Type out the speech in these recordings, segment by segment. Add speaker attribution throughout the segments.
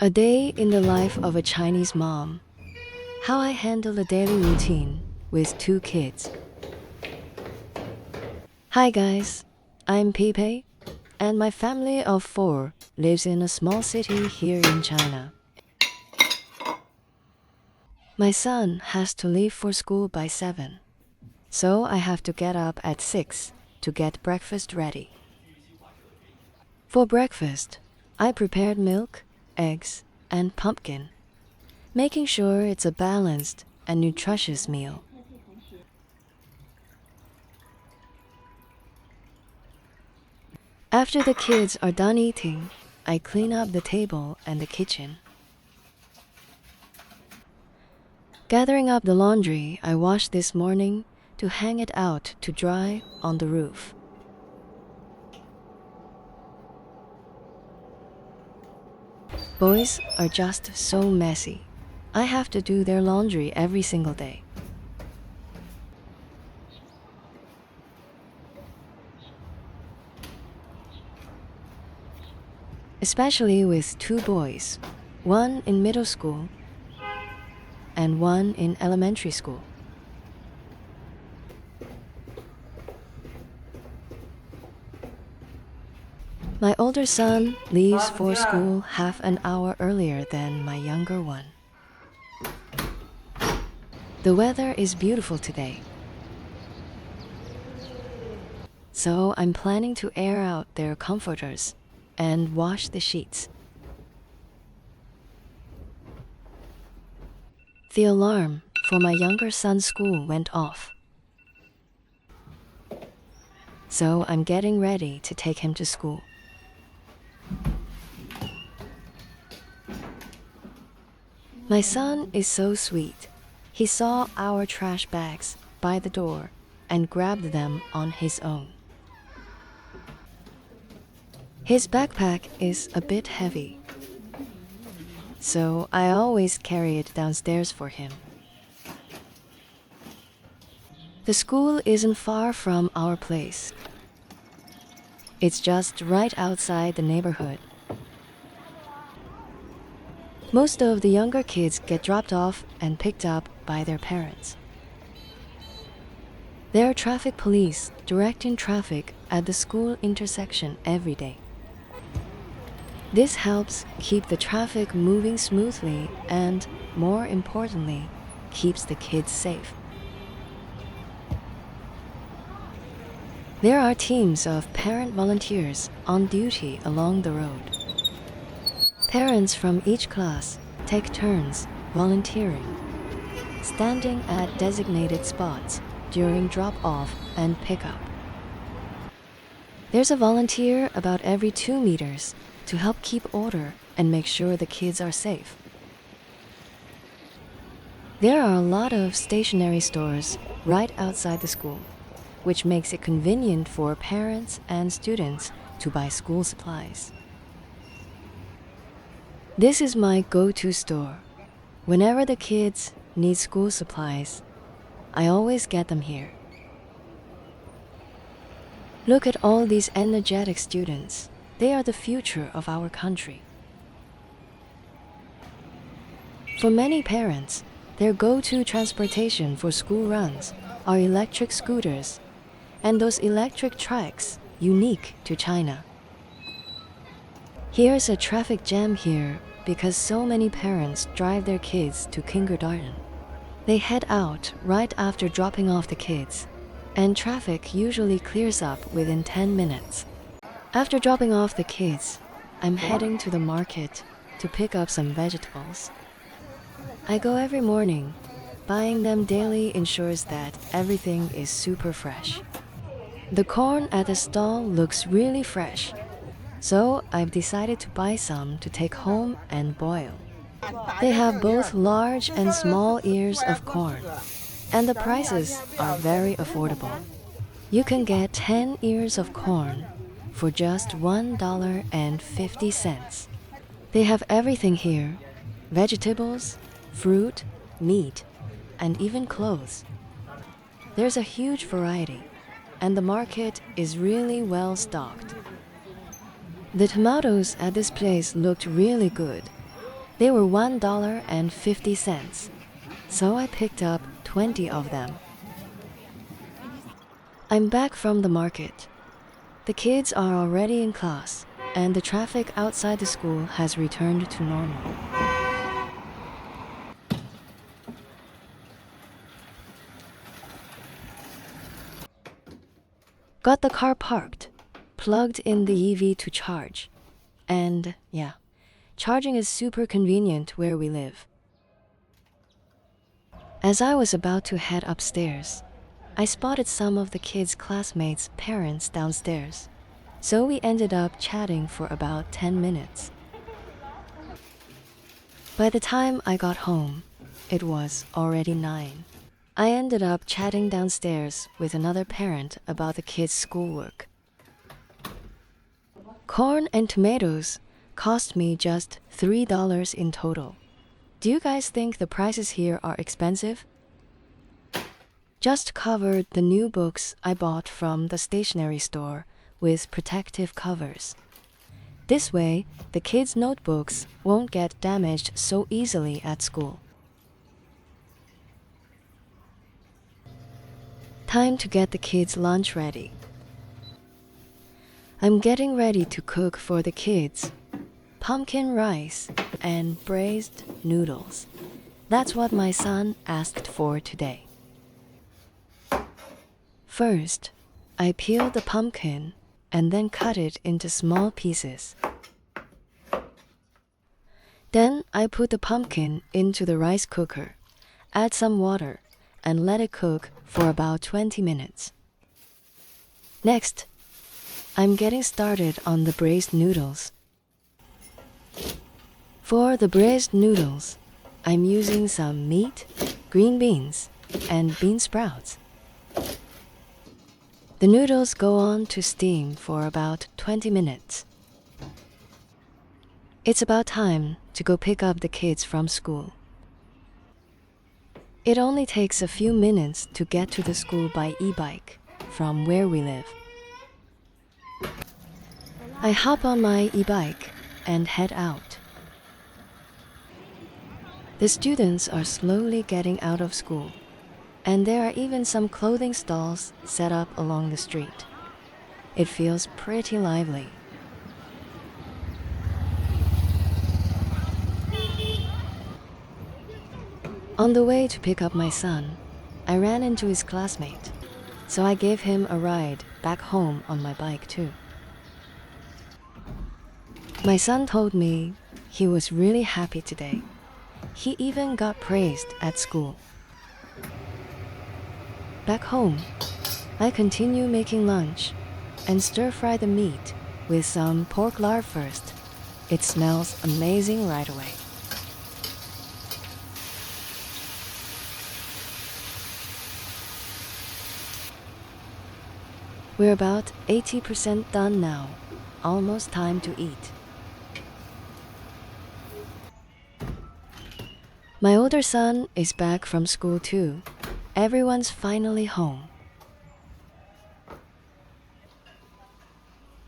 Speaker 1: A day in the life of a Chinese mom. How I handle a daily routine with 2 kids. Hi guys, I'm Pepe, and my family of 4 lives in a small city here in China. My son has to leave for school by 7, so I have to get up at 6 to get breakfast ready. For breakfast, I prepared milk, eggs, and pumpkin, making sure it's a balanced and nutritious meal. After the kids are done eating, I clean up the table and the kitchen. Gathering up the laundry I washed this morning to hang it out to dry on the roof. Boys are just so messy. I have to do their laundry every single day. Especially with 2 boys, one in middle school and one in elementary school. My older son leaves for school half an hour earlier than my younger one. The weather is beautiful today, so I'm planning to air out their comforters and wash the sheets. The alarm for my younger son's school went off, so I'm getting ready to take him to school. My son is so sweet. He saw our trash bags by the door and grabbed them on his own. His backpack is a bit heavy, so I always carry it downstairs for him. The school isn't far from our place. It's just right outside the neighborhood. Most of the younger kids get dropped off and picked up by their parents. There are traffic police directing traffic at the school intersection every day. This helps keep the traffic moving smoothly and, more importantly, keeps the kids safe. There are teams of parent volunteers on duty along the road. Parents from each class take turns volunteering, standing at designated spots during drop-off and pickup. There's a volunteer about every 2 meters to help keep order and make sure the kids are safe. There are a lot of stationery stores right outside the school, which makes it convenient for parents and students to buy school supplies. This is my go-to store. Whenever the kids need school supplies, I always get them here. Look at all these energetic students. They are the future of our country. For many parents, their go-to transportation for school runs are electric scooters and those electric trikes unique to China. Here's a traffic jam here because so many parents drive their kids to kindergarten. They head out right after dropping off the kids, and traffic usually clears up within 10 minutes. After dropping off the kids, I'm heading to the market to pick up some vegetables. I go every morning. Buying them daily ensures that everything is super fresh. The corn at the stall looks really fresh, so I've decided to buy some to take home and boil. They have both large and small ears of corn, and the prices are very affordable. You can get 10 ears of corn for just $1.50. They have everything here: vegetables, fruit, meat, and even clothes. There's a huge variety, and the market is really well stocked. The tomatoes at this place looked really good, They were $1.50, so I picked up 20 of them. I'm back from the market. The kids are already in class, and the traffic outside the school has returned to normal. Got the car parked, plugged in the EV to charge, and yeah, charging is super convenient where we live. As I was about to head upstairs, I spotted some of the kids' classmates' parents downstairs, so we ended up chatting for about 10 minutes. By the time I got home, it was already 9. I ended up chatting downstairs with another parent about the kids' schoolwork. Corn and tomatoes cost me just $3 in total. Do you guys think the prices here are expensive? Just covered the new books I bought from the stationery store with protective covers. This way, the kids' notebooks won't get damaged so easily at school. Time to get the kids' lunch ready. I'm getting ready to cook for the kids. Pumpkin rice and braised noodles. That's what my son asked for today. First, I peel the pumpkin and then cut it into small pieces. Then I put the pumpkin into the rice cooker, add some water, and let it cook for about 20 minutes. Next, I'm getting started on the braised noodles. For the braised noodles, I'm using some meat, green beans, and bean sprouts. The noodles go on to steam for about 20 minutes. It's about time to go pick up the kids from school. It only takes a few minutes to get to the school by e-bike from where we live. I hop on my e-bike and head out. The students are slowly getting out of school, and there are even some clothing stalls set up along the street. It feels pretty lively. On the way to pick up my son, I ran into his classmate, so I gave him a ride back home on my bike too. My son told me he was really happy today. He even got praised at school. Back home, I continue making lunch and stir-fry the meat with some pork lard first. It smells amazing right away. We're about 80% done now, almost time to eat. My older son is back from school too. Everyone's finally home.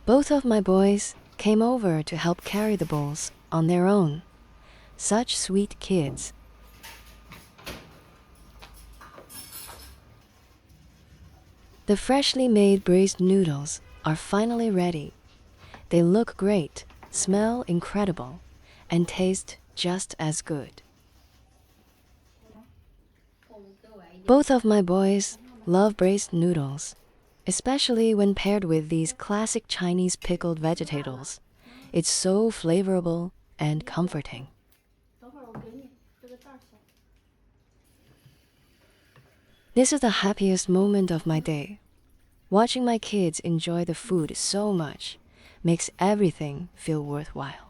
Speaker 1: Both of my boys came over to help carry the bowls on their own. Such sweet kids. The freshly made braised noodles are finally ready. They look great, smell incredible, and taste just as good. Both of my boys love braised noodles, especially when paired with these classic Chinese pickled vegetables. It's so flavorful and comforting. This is the happiest moment of my day. Watching my kids enjoy the food so much makes everything feel worthwhile.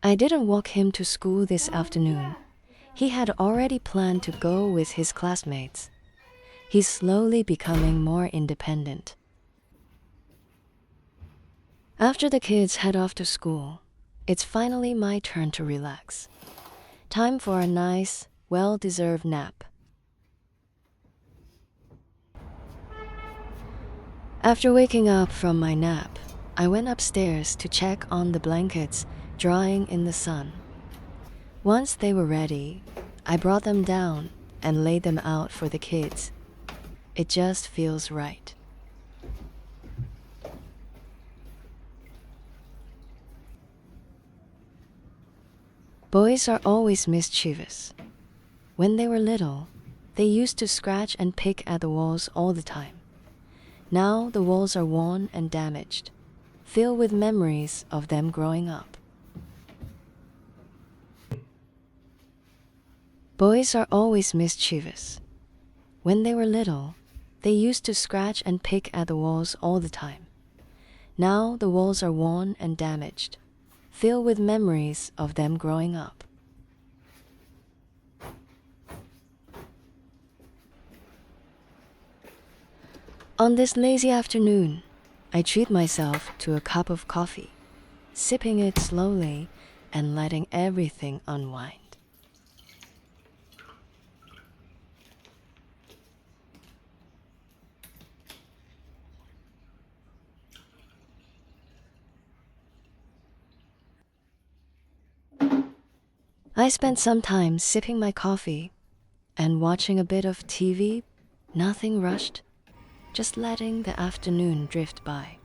Speaker 1: I didn't walk him to school this afternoon. He had already planned to go with his classmates. He's slowly becoming more independent. After the kids head off to school, it's finally my turn to relax. Time for a nice, well-deserved nap. After waking up from my nap, I went upstairs to check on the blankets drying in the sun. Once they were ready, I brought them down and laid them out for the kids. It just feels right. Boys are always mischievous. When they were little, they used to scratch and pick at the walls all the time. Now the walls are worn and damaged, filled with memories of them growing up. Boys are always mischievous. When they were little, they used to scratch and pick at the walls all the time. Now the walls are worn and damaged, filled with memories of them growing up. On this lazy afternoon, I treat myself to a cup of coffee, sipping it slowly and letting everything unwind. I spent some time sipping my coffee and watching a bit of TV, nothing rushed, just letting the afternoon drift by.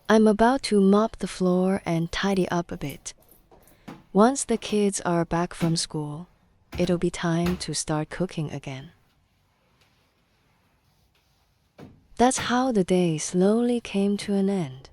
Speaker 1: I'm about to mop the floor and tidy up a bit. Once the kids are back from school, it'll be time to start cooking again. That's how the day slowly came to an end.